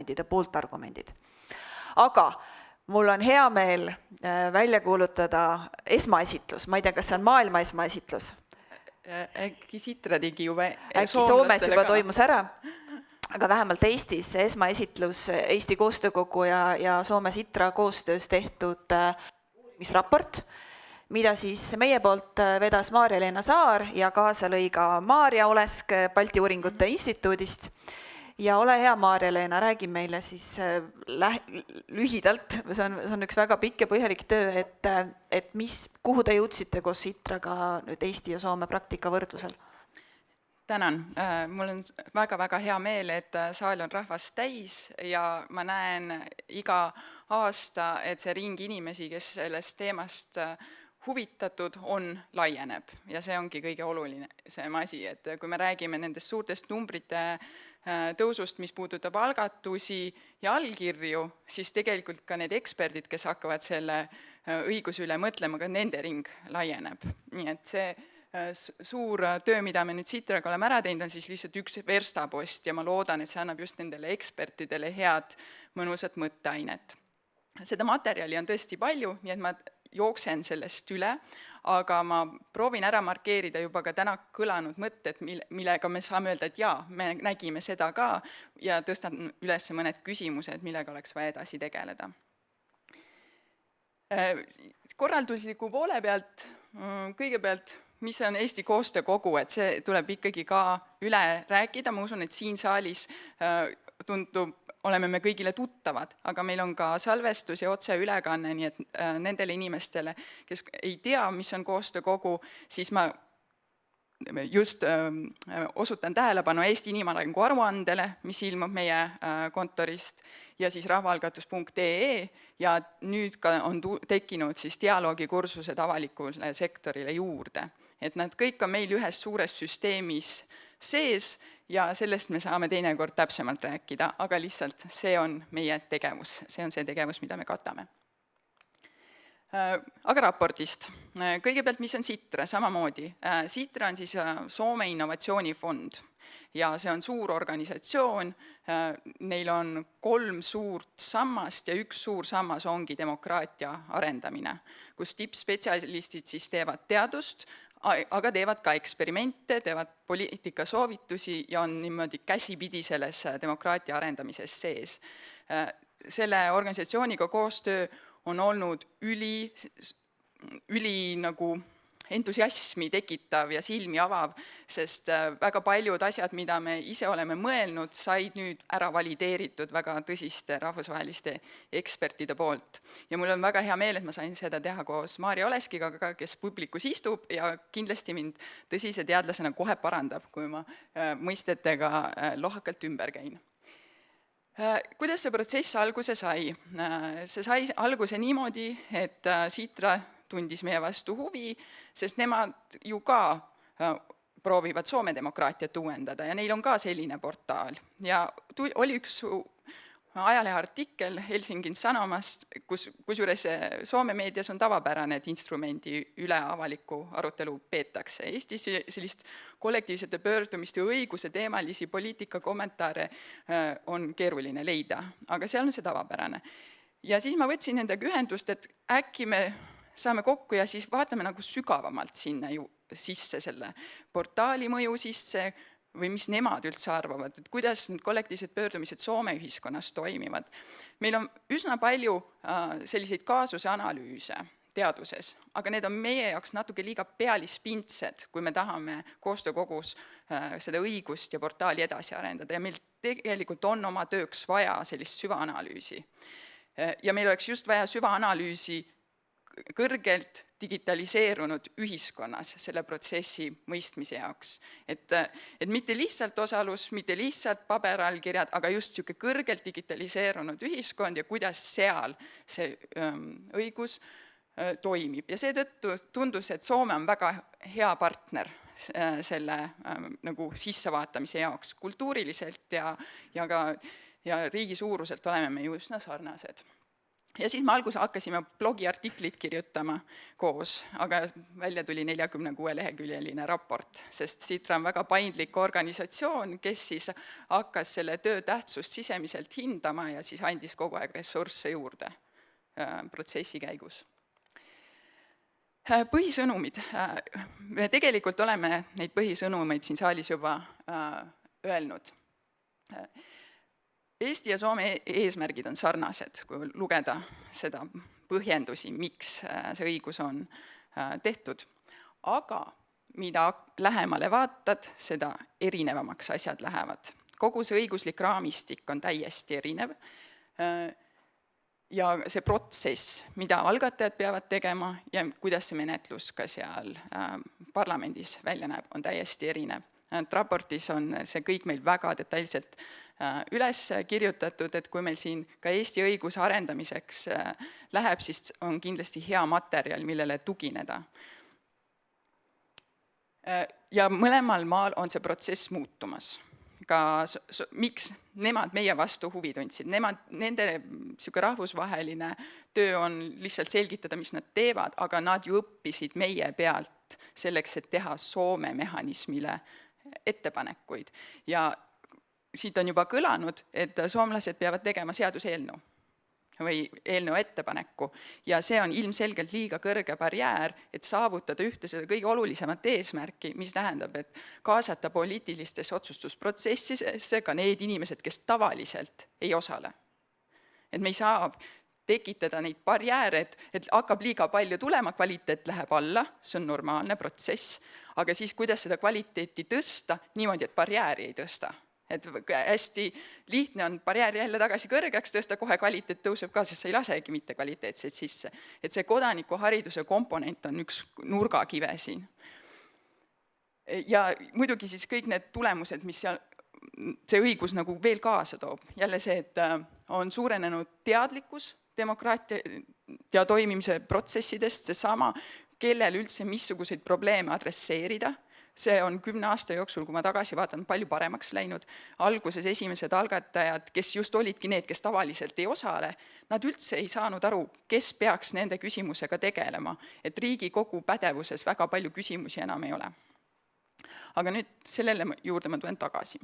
argumendid ja pooltargumendid. Aga mul on hea meel välja kuulutada esmaesitlus. Ma ei tea, kas see on maailma esmaesitlus? Äkki Sitra tegi juba äkki Soomes juba toimus ära? Aga vähemalt Eestis see esmaesitlus Eesti Koostöökogu ja Soome Sitra koostöös tehtud uurimisraport, mida siis meie poolt vedas Maarja-Leena Saar ja kaasa lõi ka Maarja Olesk Balti Uuringute Instituudist. Ja ole hea, Maarja-Leena, räägi meile siis lühidalt, see on üks väga pikk ja põhjalik töö, et kuhu te jõudsite koos Sitraga nüüd Eesti ja Soome praktika võrdlusel? Tänan. Mul on väga-väga hea meel, et saal on rahvast täis ja ma näen iga aasta, et see ring inimesi, kes sellest teemast huvitatud on, laieneb. Ja see ongi kõige olulisem asi, et kui me räägime nendest suurtest numbrite tõusust, mis puudutab algatusi ja allkirju, siis tegelikult ka need eksperdid, kes hakkavad selle õiguse üle mõtlema, ka nende ring laieneb. Nii et see suur töö, mida me nüüd Sitraga oleme ära teinud, on siis lihtsalt üks verstapost ja ma loodan, et see annab just nendele ekspertidele head mõnusat mõtteainet. Seda materjali on tõesti palju, nii et ma jooksen sellest üle, aga ma proovin ära markeerida juba ka täna kõlanud mõtted, millega me saame öelda, et jaa, me nägime seda ka ja tõstan üles mõned küsimused, millega oleks vaja edasi tegeleda. Korraldusliku poole pealt kõigepealt, mis on Eesti Koostöökogu, et see tuleb ikkagi ka üle rääkida, ma usun, et siin saalis tundub, oleme me kõigile tuttavad, aga meil on ka salvestus ja otseülekanne, nii et nendele inimestele, kes ei tea, mis on Koostöökogu, siis ma just osutan tähelepanu Eesti inimarengu aruandele, mis ilmub meie kontorist, ja siis rahvaalgatus.ee ja nüüd ka on tekkinud siis dialoogikursused avalikule sektorile juurde. Et nad kõik on meil ühes suures süsteemis sees ja sellest me saame teinekord täpsemalt rääkida, aga lihtsalt see on meie tegevus, see on see tegevus, mida me katame. Aga raportist. Kõigepealt, mis on Sitra? Samamoodi. Sitra on siis Soome innovatsioonifond ja see on suur organisatsioon, neil on 3 suurt sammast ja üks suur sammas ongi demokraatia arendamine, kus tippspetsialistid siis teevad teadust, aga teevad ka eksperimente, teevad poliitikasoovitusi ja on niimoodi käsipidi selles demokraatia arendamises sees. Selle organisatsiooniga koostöö on olnud üli nagu entusiasmi tekitav ja silmi avav, sest väga paljud asjad, mida me ise oleme mõelnud, said nüüd ära valideeritud väga tõsiste rahvusvaheliste ekspertide poolt. Ja mul on väga hea meel, et ma sain seda teha koos Maarja Oleskiga, kes publikus istub ja kindlasti mind tõsise teadlasena kohe parandab, kui ma mõistetega lohakalt ümber käin. Kuidas see protsess alguse sai? See sai alguse niimoodi, et Sitra tundis meie vastu huvi, sest nemad ju ka proovivad Soome demokraatiat uuendada ja neil on ka selline portaal. Ja oli üks ajaleheartikkel Helsingin Sanomast, kusjuures Soome meedias on tavapärane, et instrumendi üle avaliku arutelu peetakse. Eestis sellist kollektiivsete pöördumiste õiguse teemalisi poliitikakommentaare on keeruline leida, aga seal on see tavapärane. Ja siis ma võtsin nendega ühendust, et äkki me saame kokku ja siis vaatame nagu sügavamalt sinna ju sisse selle portaali mõju sisse või mis nemad üldse arvavad, et kuidas need kollektiivsed pöördumised Soome ühiskonnas toimivad. Meil on üsna palju selliseid kaasuse analüüse teaduses, aga need on meie jaoks natuke liiga pealispindsed, kui me tahame koostöökogus seda õigust ja portaali edasi arendada ja meil tegelikult on oma tööks vaja sellist süvaanalüüsi. Ja meil oleks just vaja süvaanalüüsi kõrgelt digitaliseerunud ühiskonnas selle protsessi mõistmise jaoks. Et mitte lihtsalt osalus, mitte lihtsalt paberallkirjad, aga just niisugune kõrgelt digitaliseerunud ühiskond ja kuidas seal see õigus toimib. Ja seetõttu tundus, et Soome on väga hea partner selle nagu sissevaatamise jaoks. Kultuuriliselt ja riigi suuruselt oleme me ju üsna sarnased. Ja siis me alguses hakkasime blogiartiklit kirjutama koos, aga välja tuli 46-leheküljeline raport, sest Sitra on väga paindlik organisatsioon, kes siis hakkas selle töö tähtsust sisemiselt hindama ja siis andis kogu aeg ressursse juurde protsessi käigus. Põhisõnumid. Me tegelikult oleme neid põhisõnumeid siin saalis juba öelnud. Eesti ja Soome eesmärgid on sarnased, kui lugeda seda põhjendusi, miks see õigus on tehtud. Aga mida lähemale vaatad, seda erinevamaks asjad lähevad. Kogu see õiguslik raamistik on täiesti erinev. Ja see protsess, mida algatajad peavad tegema ja kuidas see menetlus ka seal parlamendis välja näeb, on täiesti erinev. Raportis on see kõik meil väga detailselt üles kirjutatud, et kui meil siin ka Eesti õiguse arendamiseks läheb, siis on kindlasti hea materjal, millele tugineda. Ja mõlemal maal on see protsess muutumas. Miks nemad meie vastu huvi tundsid? Nende rahvusvaheline töö on lihtsalt selgitada, mis nad teevad, aga nad ju õppisid meie pealt selleks, et teha Soome mehhanismile ettepanekuid. Ja siit on juba kõlanud, et soomlased peavad tegema seaduseelnõu või eelnõu ettepaneku ja see on ilmselgelt liiga kõrge barjäär, et saavutada ühte seda kõige olulisemat eesmärki, mis tähendab, et kaasata poliitilistesse otsustusprotsessisse ka need inimesed, kes tavaliselt ei osale. Et me ei saa tekitada neid barjääre, et hakkab liiga palju tulema, kvaliteet läheb alla, see on normaalne protsess, aga siis kuidas seda kvaliteeti tõsta niimoodi, et barjääri ei tõsta. Et hästi lihtne on barjääri jälle tagasi kõrgeks tõsta, kohe kvaliteet tõuseb ka, sest sa ei lasegi mitte kvaliteetseid sisse. Et see kodanikuhariduse komponent on üks nurgakive siin. Ja muidugi siis kõik need tulemused, mis see õigus nagu veel kaasa toob. Jälle see, et on suurenenud teadlikkus demokraatia toimimise protsessidest, see sama, kellel üldse missuguseid probleeme adresseerida. See on 10 aasta jooksul, kui ma tagasi vaatan, palju paremaks läinud. Alguses esimesed algatajad, kes just olidki need, kes tavaliselt ei osale, nad üldse ei saanud aru, kes peaks nende küsimusega tegelema, et Riigikogu pädevuses väga palju küsimusi enam ei ole. Aga nüüd sellele juurde ma tulen tagasi.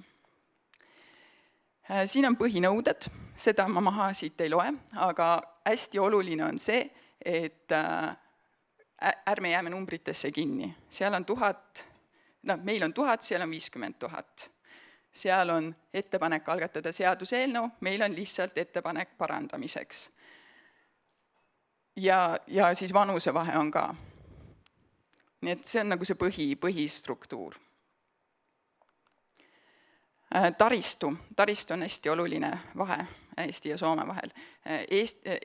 Siin on põhinõuded, seda ma maha siit ei loe, aga hästi oluline on see, et ärme jääme numbritesse kinni. Seal on 1000, meil on 1000, seal on 50 000. Seal on ettepanek algatada seaduseelnõu, meil on lihtsalt ettepanek parandamiseks. Ja siis vanusevahe on ka. Nii et see on nagu see põhistruktuur. Taristu on hästi oluline vahe Eesti ja Soome vahel.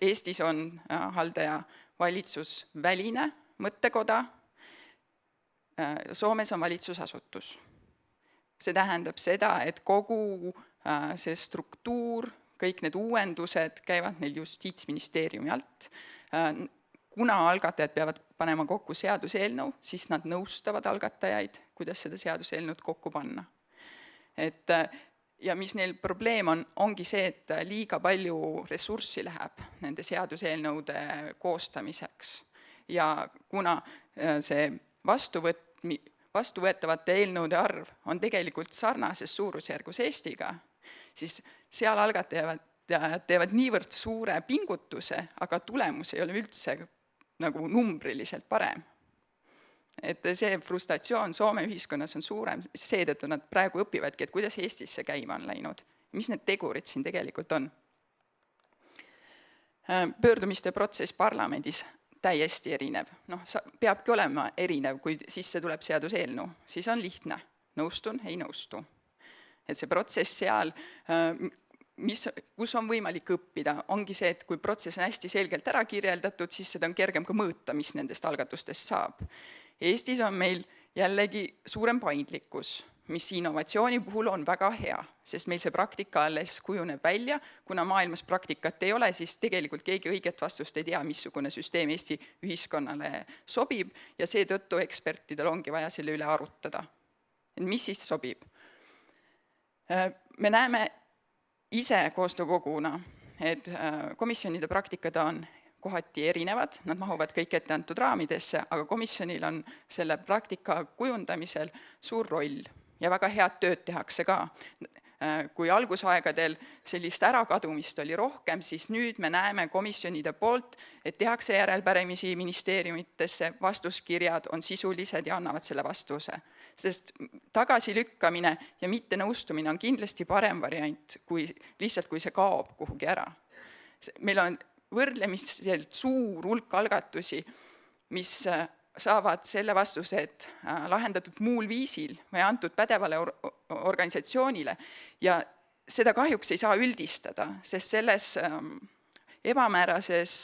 Eestis on haldaja valitsusväline mõttekoda, Soomes on valitsusasutus. See tähendab seda, et kogu see struktuur, kõik need uuendused käivad neil Justiitsministeeriumi alt. Kuna algatajad peavad panema kokku seaduseelnõu, siis nad nõustavad algatajaid, kuidas seda seaduseelnõud kokku panna. Ja mis neil probleem ongi see, et liiga palju ressurssi läheb nende seaduseelnõude koostamiseks. Ja kuna see vastuvõetavate eelnõude arv on tegelikult sarnases suurusjärgus Eestiga, siis seal algatajad teevad niivõrd suure pingutuse, aga tulemus ei ole üldse nagu numbriliselt parem. Et see frustratsioon Soome ühiskonnas on suurem, seetõttu nad praegu õpivadki, et kuidas Eestisse käima on läinud, mis need tegurid siin tegelikult on. Pöördumiste protsess parlamendis täiesti erinev. Peabki olema erinev, kui sisse tuleb seaduseelnõu. Siis on lihtne. Nõustun, ei nõustu. Et see protsess seal, kus on võimalik õppida, ongi see, et kui protsess on hästi selgelt ära kirjeldatud, siis seda on kergem ka mõõta, mis nendest algatustest saab. Eestis on meil jällegi suurem paindlikkus, mis innovatsiooni puhul on väga hea, sest meil see praktika alles kujuneb välja, kuna maailmas praktikat ei ole, siis tegelikult keegi õiget vastust ei tea, missugune süsteem Eesti ühiskonnale sobib ja seetõttu ekspertidel ongi vaja selle üle arutada. Mis siis sobib? Me näeme ise koostöökoguna, et komisjonide praktikad on kohati erinevad, nad mahuvad kõik ette antud raamidesse, aga komisjonil on selle praktika kujundamisel suur roll ja väga head tööd tehakse ka. Kui algusaegadel sellist ärakadumist oli rohkem, siis nüüd me näeme komisjonide poolt, et tehakse järelpärimisi ministeeriumitesse, vastuskirjad on sisulised ja annavad selle vastuse. Sest tagasilükkamine ja mitte nõustumine on kindlasti parem variant, kui lihtsalt kui see kaob kuhugi ära. Meil on võrdlemiselt suur hulk algatusi, mis saavad selle vastuse, et lahendatud muul viisil või antud pädevale organisatsioonile ja seda kahjuks ei saa üldistada, sest selles ebamäärases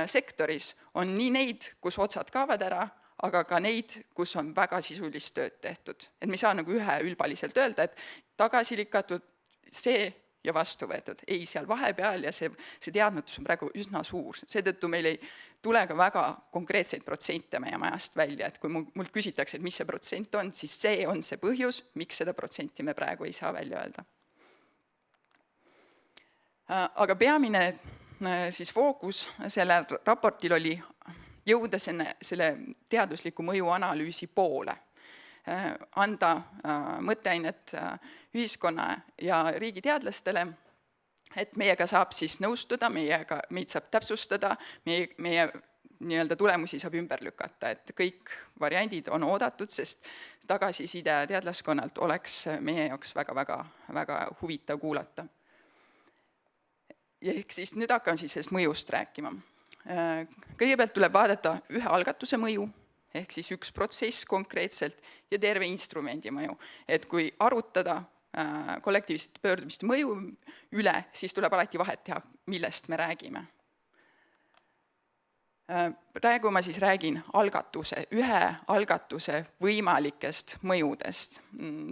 sektoris on nii neid, kus otsad kaovad ära, aga ka neid, kus on väga sisulist tööd tehtud. Et me ei saa nagu üheülbaliselt öelda, et tagasi lükatud see ja vastu võetud. Ei, seal vahepeal ja see teadmatus on praegu üsna suur. Seetõttu meil ei tule ka väga konkreetseid protsente meie majast välja, et kui mult küsitakse, et mis see protsent on, siis see on see põhjus, miks seda protsenti me praegu ei saa välja öelda. Aga peamine siis fookus selle raportil oli jõuda selle teadusliku mõjuanalüüsi poole, anda mõtteainet ühiskonna ja riigi teadlastele, et meiega saab siis nõustuda, meid saab täpsustada, meie nii-öelda tulemusi saab ümber lükata, et kõik variandid on oodatud, sest tagasiside teadlaskonnalt oleks meie jaoks väga huvitav kuulata. Ja ehk siis nüüd hakkan siis sellest mõjust rääkima. Kõigepealt tuleb vaadata ühe algatuse mõju, ehk siis üks protsess konkreetselt ja terve instrumendi mõju. Et kui arutada kollektiivsete pöördumiste mõju üle, siis tuleb alati vahet teha, millest me räägime. Praegu ma siis räägin ühe algatuse võimalikest mõjudest.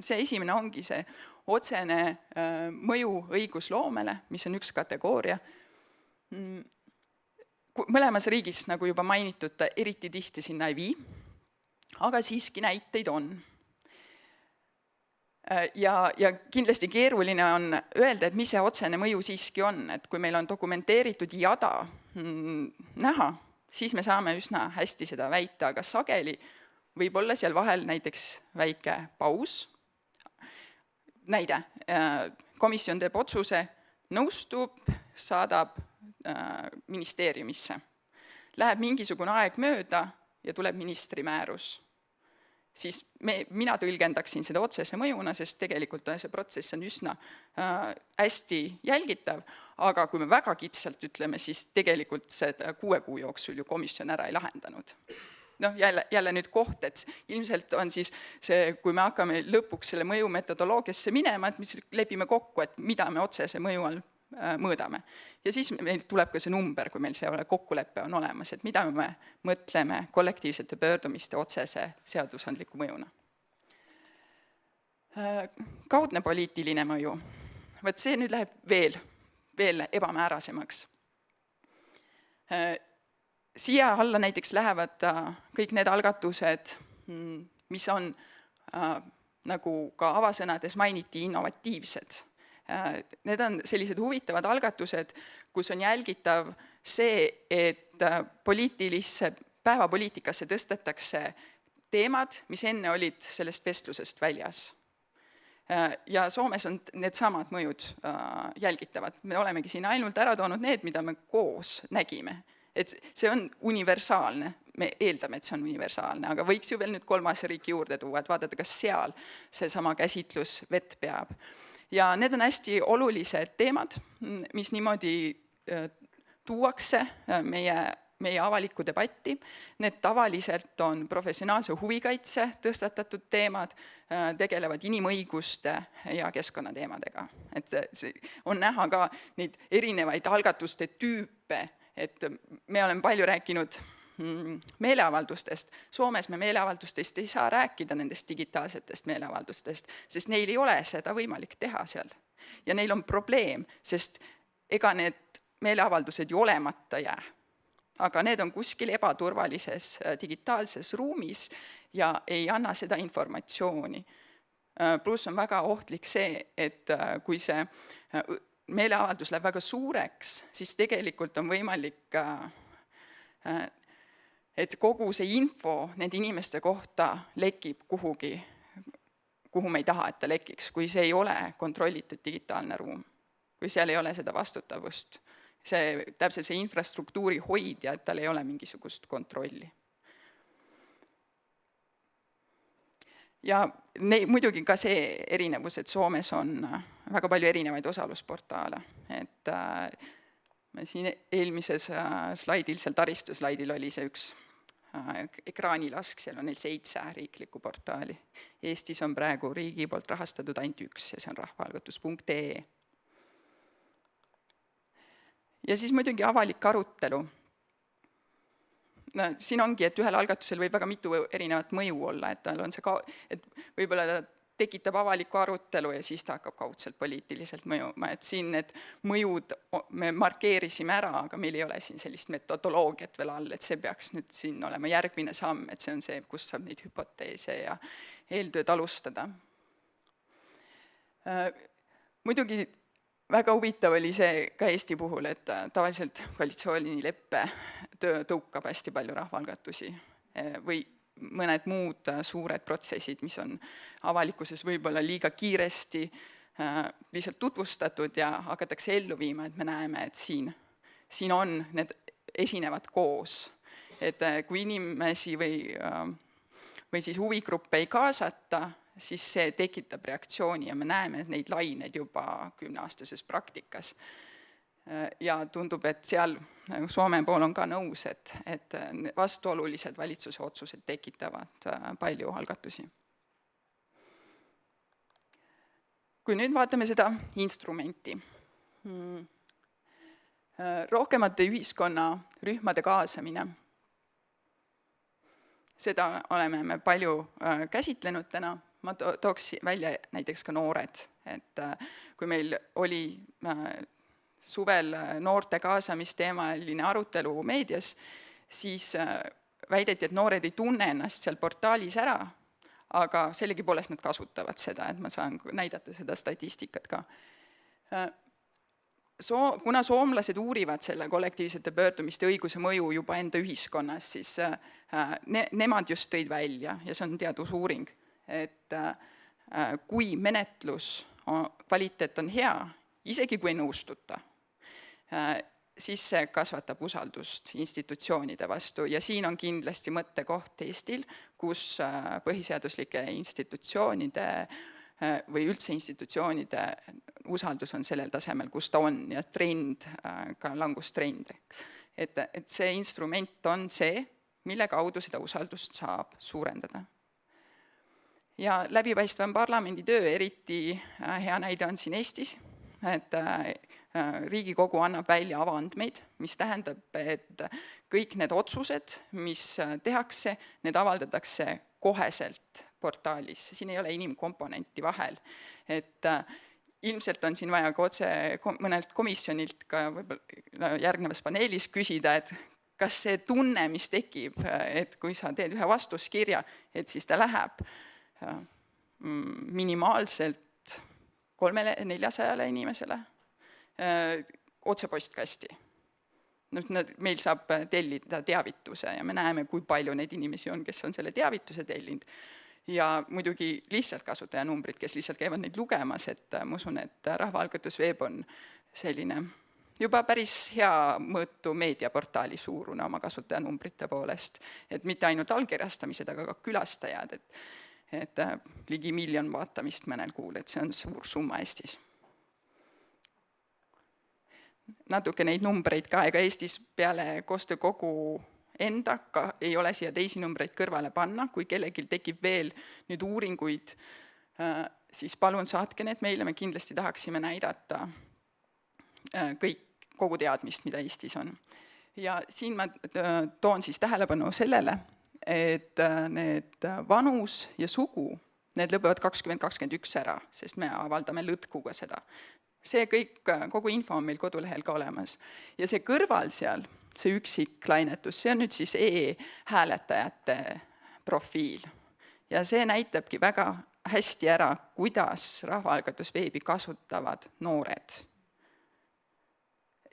See esimene ongi see otsene mõju õigusloomele, mis on üks kategooria. Mõlemas riigis, nagu juba mainitud, ta eriti tihti sinna ei vii, aga siiski näiteid on. Ja kindlasti keeruline on öelda, et mis see otsene mõju siiski on, et kui meil on dokumenteeritud jada näha, siis me saame üsna hästi seda väita, aga sageli võib olla seal vahel näiteks väike paus. Näide, komisjon teeb otsuse, nõustub, saadab ministeeriumisse. Läheb mingisugune aeg mööda ja tuleb ministri määrus. Siis mina tõlgendaksin seda otsese mõjuna, sest tegelikult see protsess on üsna hästi jälgitav, aga kui me väga kitsalt ütleme, siis tegelikult seda 6 kuu jooksul ju komisjon ära ei lahendanud. Jälle nüüd koht, et ilmselt on siis see, kui me hakkame lõpuks selle mõju metodoloogiasse minema, et mis lepime kokku, et mida me otsese mõju all mõõdame. Ja siis meil tuleb ka see number, kui meil see kokkulepe on olemas, et mida me mõtleme kollektiivsete pöördumiste otsese seadusandliku mõjuna. Kaudne poliitiline mõju. Võt see nüüd läheb veel ebamäärasemaks. Siia alla näiteks lähevad kõik need algatused, mis on, nagu ka avasõnades mainiti, innovatiivsed. Need on sellised huvitavad algatused, kus on jälgitav see, et päevapoliitikasse tõstetakse teemad, mis enne olid sellest vestlusest väljas. Ja Soomes on need samad mõjud jälgitavad. Me olemegi siin ainult ära toonud need, mida me koos nägime. Et see on universaalne, me eeldame, et see on universaalne, aga võiks ju veel nüüd 3. riiki juurde tuua, et vaadata, kas seal see sama käsitlus vett peab. Ja need on hästi olulised teemad, mis niimoodi tuuakse meie avalikku debatti. Need tavaliselt on professionaalse huvikaitse tõstatatud teemad, tegelevad inimõiguste ja keskkonnateemadega. Et on näha ka neid erinevaid algatuste tüüpe, et me oleme palju rääkinud meeleavaldustest. Soomes me meeleavaldustest ei saa rääkida nendest digitaalsetest meeleavaldustest, sest neil ei ole seda võimalik teha seal. Ja neil on probleem, sest ega need meeleavaldused ju olemata jää. Aga need on kuskil ebaturvalises digitaalses ruumis ja ei anna seda informatsiooni. Pluss on väga ohtlik see, et kui see meeleavaldus läheb väga suureks, siis tegelikult on võimalik, et kogu see info nende inimeste kohta lekib kuhugi, kuhu me ei taha, et ta lekiks, kui see ei ole kontrollitud digitaalne ruum, kui seal ei ole seda vastutavust. Täpselt see infrastruktuuri hoidja, et tal ei ole mingisugust kontrolli. Ja muidugi ka see erinevus, et Soomes on väga palju erinevaid osalusportaale. Et siin eelmises slaidil, seal taristuslaidil oli see üks ekraanilask, seal on neil 7 riiklikku portaali. Eestis on praegu riigi poolt rahastatud ainult 1 ja see on rahvaalgatus.ee. Ja siis muidugi avalik arutelu. Siin ongi, et ühel algatusel võib väga mitu erinevat mõju olla, et tal on see et võib-olla ta tekitab avalikku arutelu ja siis ta hakkab kaudselt poliitiliselt mõjuma, et siin need mõjud me markeerisime ära, aga meil ei ole siin sellist metodoloogiat veel all, et see peaks nüüd siin olema järgmine samm, et see on see, kus saab neid hüpoteese ja eeltööd alustada. Muidugi väga huvitav oli see ka Eesti puhul, et tavaliselt koalitsioonileppe töö tõukab hästi palju rahvaalgatusi või mõned muud suured protsessid, mis on avalikkuses võib-olla liiga kiiresti lihtsalt tutvustatud ja hakatakse ellu viima, et me näeme, et siin on need esinevad koos. Et kui inimesi või siis huvigruppe ei kaasata, siis see tekitab reaktsiooni ja me näeme neid laineid juba 10-aastases praktikas. Ja tundub, et seal Soome pool on ka nõus, et vastuolulised valitsuse otsused tekitavad palju algatusi. Kui nüüd vaatame seda instrumenti. Rohkemate ühiskonnarühmade kaasamine. Seda oleme me palju käsitlenud täna. Ma tooks välja näiteks ka noored, et kui meil oli suvel noorte kaasamisteemaline arutelu meedias, siis väideti, et noored ei tunne ennast seal portaalis ära, aga sellegipoolest nad kasutavad seda, et ma saan näidata seda statistikat ka. Kuna soomlased uurivad selle kollektiivsete pöördumiste õiguse mõju juba enda ühiskonnas, siis nemad just tõid välja, ja see on teadusuuring, et kui menetlus kvaliteet on hea, isegi kui ei nõustuta, siis see kasvatab usaldust institutsioonide vastu ja siin on kindlasti mõttekoht Eestil, kus põhiseaduslike institutsioonide või üldse institutsioonide usaldus on sellel tasemel, kus ta on ja trend, ka langustrend. Et see instrument on see, mille kaudu seda usaldust saab suurendada. Ja läbipaistvam parlamendi töö, eriti hea näide on siin Eestis, et Riigikogu annab välja avaandmeid, mis tähendab, et kõik need otsused, mis tehakse, need avaldatakse koheselt portaalis. Siin ei ole inimkomponenti vahel. Et ilmselt on siin vaja ka otse mõnelt komisjonilt ka järgnevas paneelis küsida, et kas see tunne, mis tekib, et kui sa teed ühe vastuskirja, et siis ta läheb minimaalselt 300-400 inimesele otse postkasti. Meil saab tellida teavituse ja me näeme, kui palju neid inimesi on, kes on selle teavituse tellinud. Ja muidugi lihtsalt kasutajanumbrid, kes lihtsalt käivad neid lugemas, et ma usun, et rahvaalgatusveeb on selline juba päris hea mõõtu meediaportaali suurune oma kasutajanumbrite poolest. Et mitte ainult allkirjastamised, aga ka külastajad, et ligi 1 miljon vaatamist mõnel kuul, et see on suur summa Eestis. Natuke neid numbreid ka, ega Eestis peale koostöökogu enda ei ole siia teisi numbreid kõrvale panna, kui kellelgi tekib veel nüüd uuringuid, siis palun saatke need meile, me kindlasti tahaksime näidata kogu teadmist, mida Eestis on. Ja siin ma toon siis tähelepanu sellele, et need vanus ja sugu, need lõpevad 2021 ära, sest me avaldame lõtkuga seda. See kõik, kogu info on meil kodulehel ka olemas. Ja see kõrval seal, see üksiklainetus, see on nüüd siis e-hääletajate profiil. Ja see näitabki väga hästi ära, kuidas rahvaalgatusveebi kasutavad noored.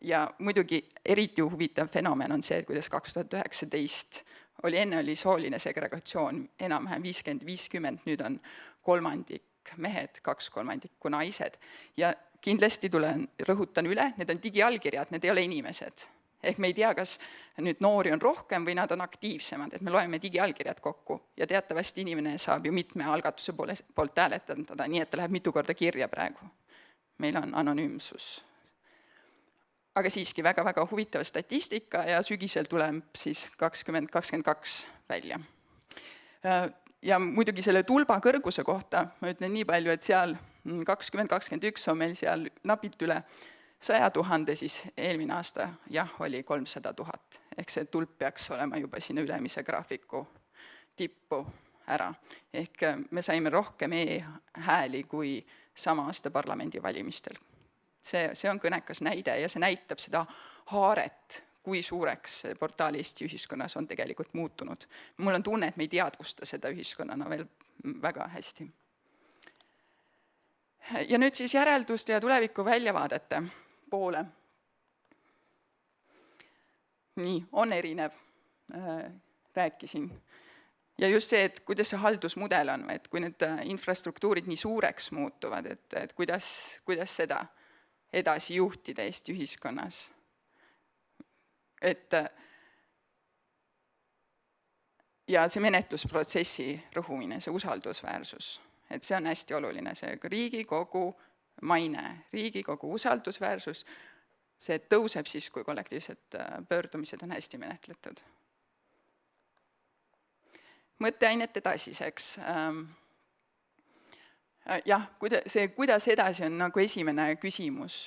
ja muidugi eriti huvitav fenomen on see, et kuidas 2019 enne oli sooline segregatsioon enam-vähem 50-50, nüüd on kolmandik mehed, 2/3 naised. Ja kindlasti rõhutan üle, need on digiallkirjad, need ei ole inimesed. Ehk me ei tea, kas nüüd noori on rohkem või nad on aktiivsemad, et me loeme digiallkirjad kokku ja teatavasti inimene saab ju mitme algatuse poolt hääletada, nii et ta läheb mitu korda kirja praegu. Meil on anonüümsus. Aga siiski väga-väga huvitav statistika ja sügisel tuleb siis 2022 välja. Ja muidugi selle tulba kõrguse kohta ma ütlen nii palju, et seal 2021 on meil seal napilt üle 100 000, siis eelmine aasta oli 300 000. Ehk see tulp peaks olema juba sinna ülemise graafiku tippu ära. Ehk me saime rohkem e-hääli kui sama aasta parlamendivalimistel. See on kõnekas näide ja see näitab seda haaret, kui suureks portaal Eesti ühiskonnas on tegelikult muutunud. Mul on tunne, et me ei teadvusta seda ühiskonnana veel väga hästi. Ja nüüd siis järelduste ja tuleviku väljavaadete poole. Nii, on erinev, rääkisin. Ja just see, et kuidas see haldusmudel on, et kui need infrastruktuurid nii suureks muutuvad, et kuidas seda edasi juhtida Eesti ühiskonnas. Ja see menetlusprotsessi rõhumine, see usaldusväärsus, et see on hästi oluline, see Riigikogu maine, Riigikogu usaldusväärsus, see tõuseb siis, kui kollektiivsed pöördumised on hästi menetletud. Mõtteainet edasiseks. Jah, kuidas edasi on nagu esimene küsimus.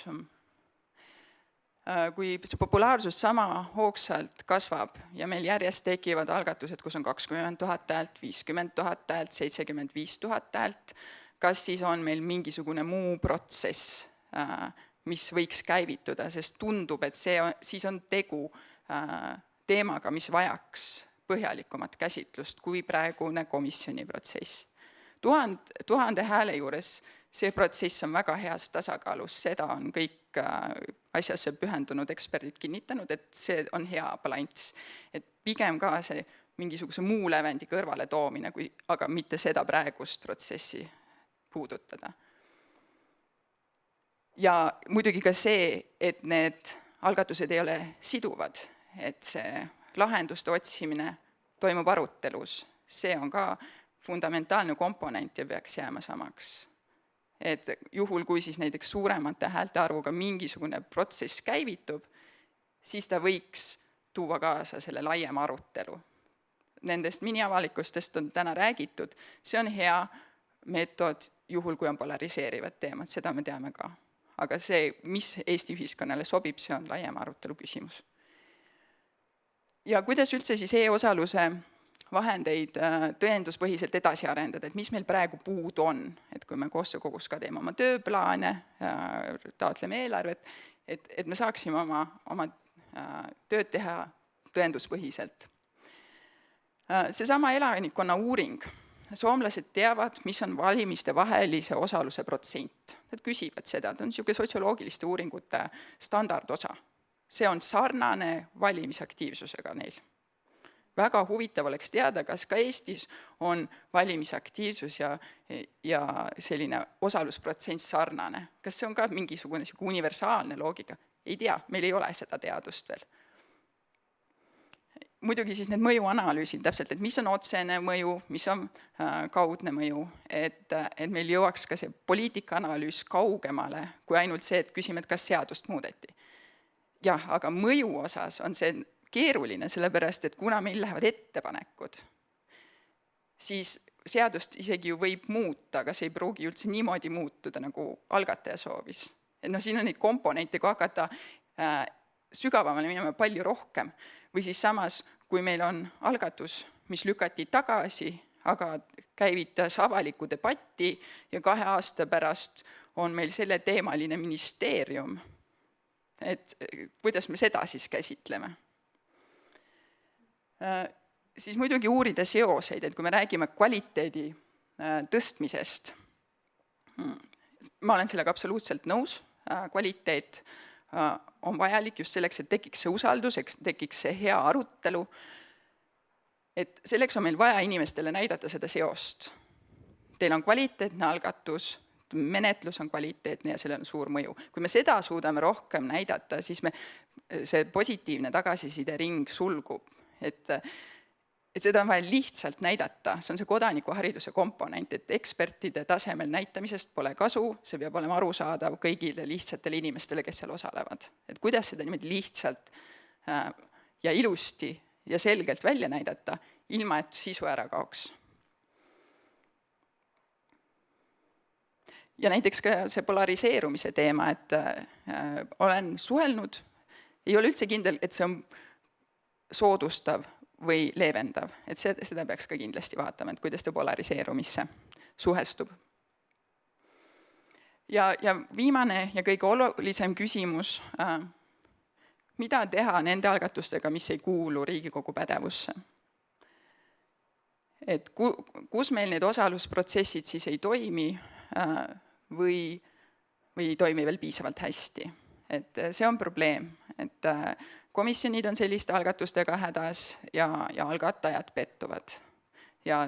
Kui see populaarsus sama hoogsalt kasvab ja meil järjest tekivad algatused, kus on 20 000 häält, 50 000 häält, 75 000 häält, kas siis on meil mingisugune muu protsess, mis võiks käivituda, sest tundub, et siis on tegu teemaga, mis vajaks põhjalikumat käsitlust kui praegune komisjoni protsess. 1000 hääle juures see protsess on väga heas tasakaalus, seda on kõik asjasse pühendunud eksperdid kinnitanud, et see on hea balanss. Et pigem ka see mingisuguse muu lävendi kõrvale toomine, aga mitte seda praegust protsessi puudutada. Ja muidugi ka see, et need algatused ei ole siduvad, et see lahenduste otsimine toimub arutelus, see on ka fundamentaalne komponent ja peaks jääma samaks. Et juhul, kui siis näiteks suuremate häälte arvuga mingisugune protsess käivitub, siis ta võiks tuua kaasa selle laiema arutelu. Nendest miniavalikustest on täna räägitud, see on hea meetod juhul, kui on polariseerivad teemad, seda me teame ka. Aga see, mis Eesti ühiskonnale sobib, see on laiema arutelu küsimus. Ja kuidas üldse siis e-osaluse vahendeid tõenduspõhiselt edasi arendada, et mis meil praegu puudu on, et kui me koostöökogus ka teeme oma tööplaane, taotleme eelarvet, et me saaksime oma tööd teha tõenduspõhiselt. Seesama elanikkonna uuring. Soomlased teavad, mis on valimiste vahelise osaluse protsent. Nad küsivad seda, ta on niisugune sotsioloogiliste uuringute standardosa. See on sarnane valimisaktiivsusega neil. Väga huvitav oleks teada, kas ka Eestis on valimisaktiivsus ja selline osalusprotsent sarnane. Kas see on ka mingisugune universaalne loogika? Ei tea, meil ei ole seda teadust veel. Muidugi siis need mõjuanalüüsid täpselt, et mis on otsene mõju, mis on kaudne mõju, et meil jõuaks ka see poliitikaanalüüs kaugemale kui ainult see, et küsime, et kas seadust muudeti. Jah, aga mõju osas on see keeruline, sellepärast, et kuna meil lähevad ettepanekud, siis seadust isegi ju võib muuta, aga see ei pruugi üldse niimoodi muutuda, nagu algataja soovis. Et siin on neid komponente, kui hakata sügavamale minema palju rohkem. Või siis samas, kui meil on algatus, mis lükati tagasi, aga käivitas avaliku debatti ja 2 aasta pärast on meil selle teemaline ministeerium, et kuidas me seda siis käsitleme. Siis muidugi uurida seoseid, et kui me räägime kvaliteedi tõstmisest, ma olen sellega absoluutselt nõus, kvaliteet on vajalik just selleks, et tekiks see usaldus, tekiks see hea arutelu, et selleks on meil vaja inimestele näidata seda seost. Teil on kvaliteetne algatus, menetlus on kvaliteetne ja sellel on suur mõju. Kui me seda suudame rohkem näidata, siis see positiivne tagasiside ring sulgub. Et seda on vaja lihtsalt näidata, see on see kodanikuhariduse komponent, et ekspertide tasemel näitamisest pole kasu, see peab olema arusaadav kõigile lihtsatele inimestele, kes seal osalevad. Et kuidas seda niimoodi lihtsalt ja ilusti ja selgelt välja näidata, ilma et sisu ära kaoks. Ja näiteks ka see polariseerumise teema, et olen suhelnud, ei ole üldse kindel, et see on soodustav või leevendav, et seda peaks ka kindlasti vaatama, et kuidas ta polariseerumisse suhestub. Ja viimane ja kõige olulisem küsimus, mida teha nende algatustega, mis ei kuulu Riigikogu pädevusse? Et kus meil need osalusprotsessid siis ei toimi või ei toimi veel piisavalt hästi. Et see on probleem, et komisjonid on selliste algatustega hädas ja algatajad pettuvad. Ja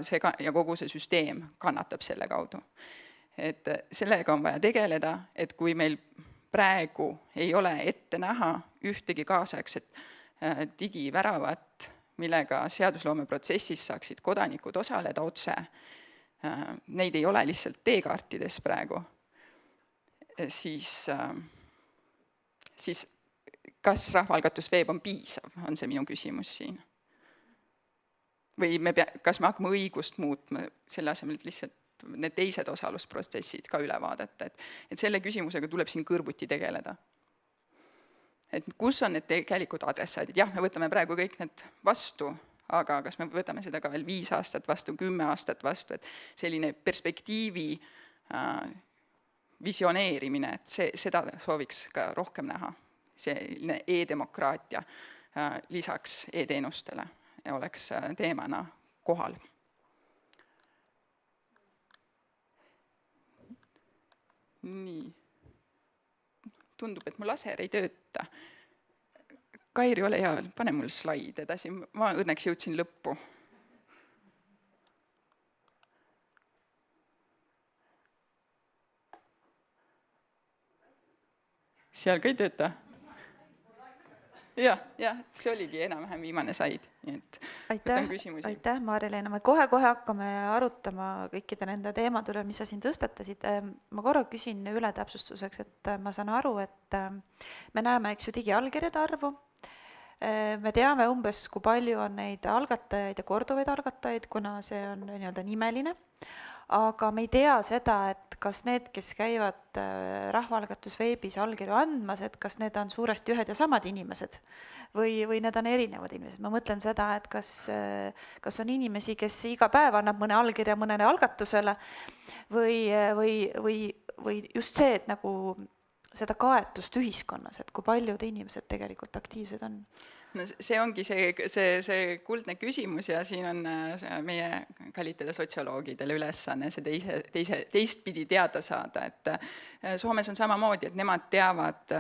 kogu see süsteem kannatab selle kaudu. Et sellega on vaja tegeleda, et kui meil praegu ei ole ette näha ühtegi kaasaegset digiväravat, millega seadusloomeprotsessis saaksid kodanikud osaleda otse, neid ei ole lihtsalt teekaartides praegu, siis kas rahvaalgatusveeb on piisav, on see minu küsimus siin. Või kas me hakkame õigust muutma selle asemel, et lihtsalt need teised osalusprotsessid ka üle vaadata, et selle küsimusega tuleb siin kõrvuti tegeleda. Et kus on need tegelikult adressaadid? Jah, me võtame praegu kõik need vastu, aga kas me võtame seda ka veel 5 aastat vastu, 10 aastat vastu, et selline perspektiivi visioneerimine, et seda sooviks ka rohkem näha. Selline e-demokraatia lisaks e-teenustele oleks teemana kohal. Nii. Tundub, et mu laser ei tööta. Kairi, ole hea, pane mul slaid edasi, ma õnneks jõudsin lõppu. Seal ka ei tööta? Jah, see oligi enam-vähem viimane said. Aitäh, Maarja-Leena. Me kohe hakkame arutama kõikide nende teemad üle, mis sa siin tõstatasid. Ma korra küsin üle täpsustuseks, et ma saan aru, et me näeme, eks ju, digiallkirjade arvu. Me teame umbes, kui palju on neid algatajaid ja korduvaid algatajaid, kuna see on nii-öelda nimeline. Aga me ei tea seda, et kas need, kes käivad rahvaalgatusveebis allkirju andmas, et kas need on suuresti ühed ja samad inimesed või need on erinevad inimesed. Ma mõtlen seda, et kas on inimesi, kes iga päev annab mõne allkirja mõnele algatusele või just see, et nagu seda kaetust ühiskonnas, et kui paljud inimesed tegelikult aktiivsed on. No see ongi see kuldne küsimus ja siin on meie kallitele sotsioloogidele ülesanne see teistpidi teada saada, et Soomes on samamoodi, et nemad teavad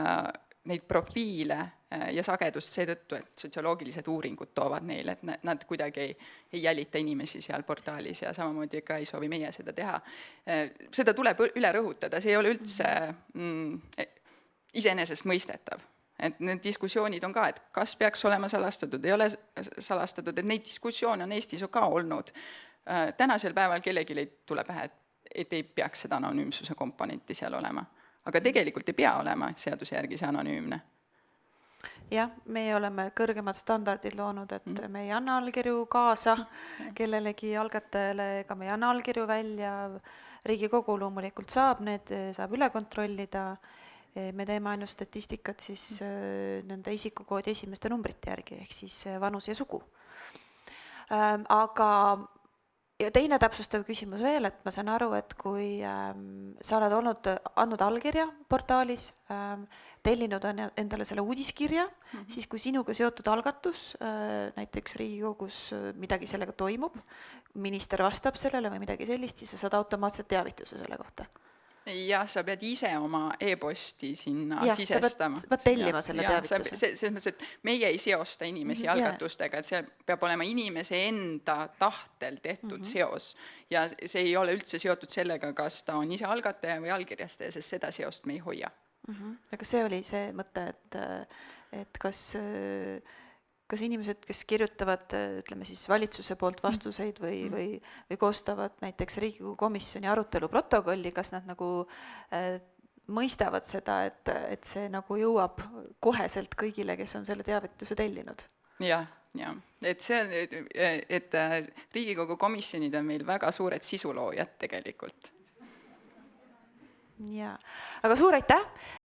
neid profiile ja sagedust seetõttu, et sotsioloogilised uuringud toovad neile, et nad kuidagi ei jälita inimesi seal portaalis ja samamoodi ka ei soovi meie seda teha. Seda tuleb üle rõhutada, see ei ole üldse iseenesest mõistetav. Et need diskussioonid on ka, et kas peaks olema salastatud, ei ole salastatud, et neid diskussioone on Eestis ka olnud. Tänasel päeval kellelgi ei tule pähe, et ei peaks seda anonüümsuse komponenti seal olema. Aga tegelikult ei pea olema seaduse järgi see anonüümne. Jah, me oleme kõrgemad standardid loonud, et me ei anna allkirju kaasa kellelegi algatajale, ega me ei anna allkirju välja. Riigikogu loomulikult saab üle kontrollida. Me teeme ainult statistikat siis nende isikukoodi esimeste numbrite järgi, ehk siis vanus ja sugu. Aga ja teine täpsustav küsimus veel, et ma saan aru, et kui sa oled andnud allkirja portaalis, tellinud endale selle uudiskirja, siis kui sinuga seotud algatus, näiteks Riigikogus midagi sellega toimub, minister vastab sellele või midagi sellist, siis sa saad automaatselt teavituse selle kohta. Jah, sa pead ise oma e-posti sinna Jah, sa sisestama. pead tellima selle teavituse. Selles mõttes, et meie ei seosta inimesi algatustega, et see peab olema inimese enda tahtel tehtud seos. Ja see ei ole üldse seotud sellega, kas ta on ise algataja või allkirjastaja, sest seda seost me ei hoia. Aga see oli see mõte, et kas inimesed, kes kirjutavad, ütleme siis valitsuse poolt vastuseid või koostavad näiteks Riigikogu komisjoni arutelu protokolli, kas nad nagu mõistavad seda, et see nagu jõuab koheselt kõigile, kes on selle teavituse tellinud? Jah, et see, et Riigikogu komisjonid on meil väga suured sisuloojad tegelikult. Jaa, aga suur aitäh!